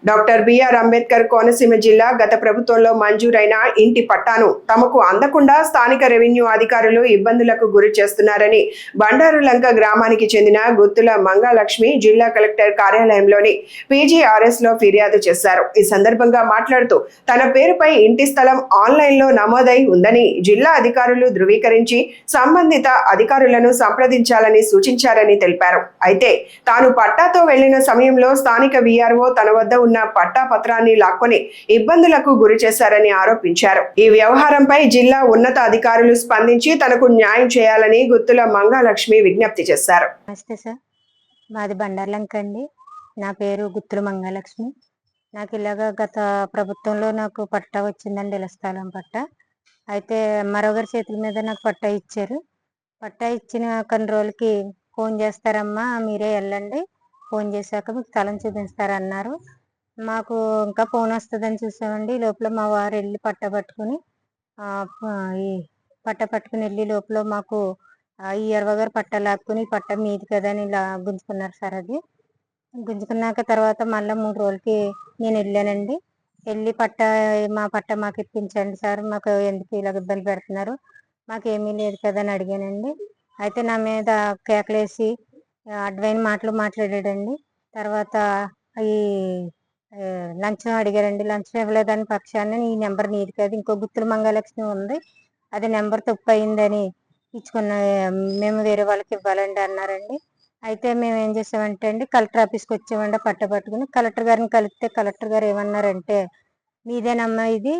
Doctor BR Ambedkar Konaseema జిల్లా గత ప్రభుత్వంలో మంజూరైన ఇంటి పట్టాను తమకు అందకుండా స్థానిక రెవెన్యూ అధికారులు ఇబ్బందులకు గురి చేస్తున్నారని బండారులంక గ్రామానికి చెందిన గుత్తుల మంగాలక్ష్మి జిల్లా కలెక్టర్ కార్యాలయంలోని పీజీఆర్ఎస్ లో ఫిర్యాదు చేశారు. ఈ సందర్భంగా మాట్లాడుతూ తన పేరుపై ఇంటి స్థలం ఆన్లైన్ లో నమోదై ఉందని జిల్లా అధికారులు ధృవీకరించి సంబంధిత అధికారులను సంప్రదించాలని సూచించారని తెలిపారు. అయితే తాను పట్టాతో వెళ్లిన సమయంలో స్థానిక వీఆర్ఓ తన వద్ద ఉన్న పట్టా పత్రాన్ని లాక్కొని ఇబ్బందులకు గురి చేశారని ఆరోపించారు. ఈ వ్యవహారంపై జిల్లా ఉన్నత అధికారులు స్పందించి తనకు న్యాయం చేయాలని గుత్తుల మంగాలక్ష్మి విజ్ఞప్తి చేశారు. నమస్తే సార్, మాది బండార్లంక అండి. నా పేరు గుత్తుల మంగాలక్ష్మి. నాకు ఇలాగా గత ప్రభుత్వంలో నాకు పట్టా వచ్చిందండి, ఇళ్ల స్థలం పట్టా. అయితే మరో గారి చేతుల మీద నాకు పట్టా ఇచ్చారు. పట్టా ఇచ్చిన కొన్ని రోజులకి ఫోన్ చేస్తారమ్మా, మీరే వెళ్ళండి, ఫోన్ చేశాక మీకు స్థలం చూపిస్తారన్నారు. మాకు ఇంకా ఫోన్ వస్తుందని చూసామండి. లోపల మా వారు వెళ్ళి పట్ట పట్టుకుని వెళ్ళి లోపల మాకు ఈ ఇరవై గారు పట్ట లాక్కుని పట్ట మీది కదా అని ఇలా గుంజుకున్నారు సార్. అది గుంజుకున్నాక తర్వాత మళ్ళీ 3 రోజులకి నేను వెళ్ళానండి. వెళ్ళి మా పట్ట మాకు ఇప్పించండి సార్, మాకు ఎందుకు ఇలా ఇబ్బంది పెడుతున్నారు, మాకేమీ లేదు కదా అని అడిగానండి. అయితే నా మీద కేకలేసి అడ్వైన్ మాటలు మాట్లాడాడండి. తర్వాత ఈ లంచం అడిగారండి. లంచం ఇవ్వలేదని పక్షాన్ని ఈ నెంబర్ నీది కాదు, ఇంకో గుత్తుల మంగాలక్ష్మి ఉంది, అది నెంబర్ తప్పు అయిందని ఇచ్చుకున్న, మేము వేరే వాళ్ళకి ఇవ్వాలండి అన్నారండి. అయితే మేము ఏం చేసామంటే అండి, కలెక్టర్ ఆఫీస్కి వచ్చామండి పట్ట పట్టుకుని. కలెక్టర్ గారిని కలిపితే కలెక్టర్ గారు ఏమన్నారంటే, మీదేనమ్మా ఇది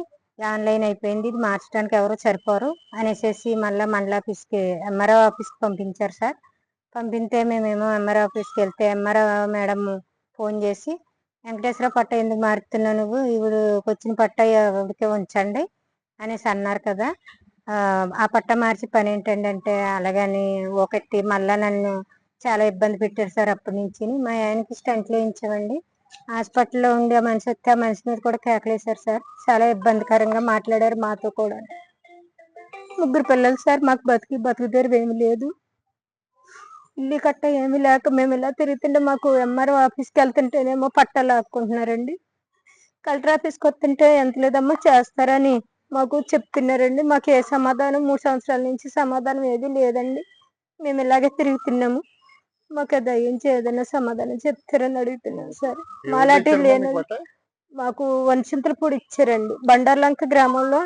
ఆన్లైన్ అయిపోయింది, ఇది మార్చడానికి ఎవరు సరిపోరు అనేసి మళ్ళీ మండల ఆఫీస్కి ఎంఆర్ఓ ఆఫీస్కి పంపించారు సార్. పంపితే మేమేమో ఎంఆర్ఓ ఆఫీస్కి వెళ్తే ఎంఆర్ఓ మేడం ఫోన్ చేసి, వెంకటేశ్వర పట్ట ఎందుకు మారుతున్నావు నువ్వు, ఇప్పుడు వచ్చిన పట్ట ఎవరికే ఉంచండి అనేసి అన్నారు కదా. ఆ పట్ట మార్చి పని ఏంటండి అంటే, అలాగని ఒకటి మళ్ళా నన్ను చాలా ఇబ్బంది పెట్టారు సార్. అప్పటి నుంచి మా ఆయనకి స్టంట్లు వేయించామండి. హాస్పిటల్లో ఉండే మనిషి వస్తే ఆ మనిషి మీద కూడా కేకలేశారు సార్. చాలా ఇబ్బందికరంగా మాట్లాడారు మాతో కూడా. 3 పిల్లలు సార్, మాకు బతుకు తెరువు ఏమి లేదు, ఇల్లు కట్ట ఏమి లేక మేము ఇలా తిరుగుతుంటే మాకు ఎంఆర్ఓ ఆఫీస్కి వెళ్తుంటేనేమో పట్టా లాక్కుంటున్నారండి. కలెక్టర్ ఆఫీస్కి వస్తుంటే ఎంత లేదమ్మా చేస్తారని మాకు చెప్తున్నారండి. మాకు ఏ సమాధానం 3 సంవత్సరాల నుంచి సమాధానం ఏది లేదండి. మేము ఇలాగే తిరుగుతున్నాము, మాకు దయించి ఏదైనా సమాధానం చెప్తారని అడుగుతున్నాం సార్. మాలాంటి లేని మాకు వనచింతలపూడి ఇచ్చారండి. బండార్లంక గ్రామంలో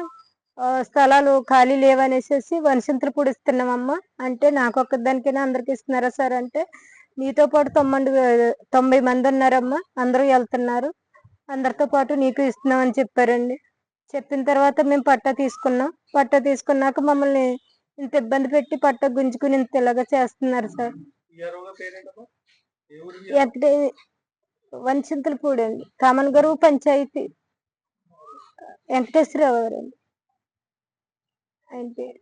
స్థలాలు ఖాళీ లేవనేసి వనచింతలపూడి ఇస్తున్నామమ్మా అంటే, నాకు ఒక్కదానికైనా అందరికి ఇస్తున్నారా సార్ అంటే, నీతో పాటు 90 మంది ఉన్నారమ్మా, అందరూ వెళ్తున్నారు, అందరితో పాటు నీకు ఇస్తున్నామని చెప్పారండి. చెప్పిన తర్వాత మేము పట్టా తీసుకున్నాం. పట్టా తీసుకున్నాక మమ్మల్ని ఇంత ఇబ్బంది పెట్టి పట్టా గుంజుకుని ఇంత ఇలాగా చేస్తున్నారు సార్. వనచింతలపూడి అండి, కామన్ గారు పంచాయతీ, వెంకటేశ్వరరావు గారు అండి ఆయన పేరు.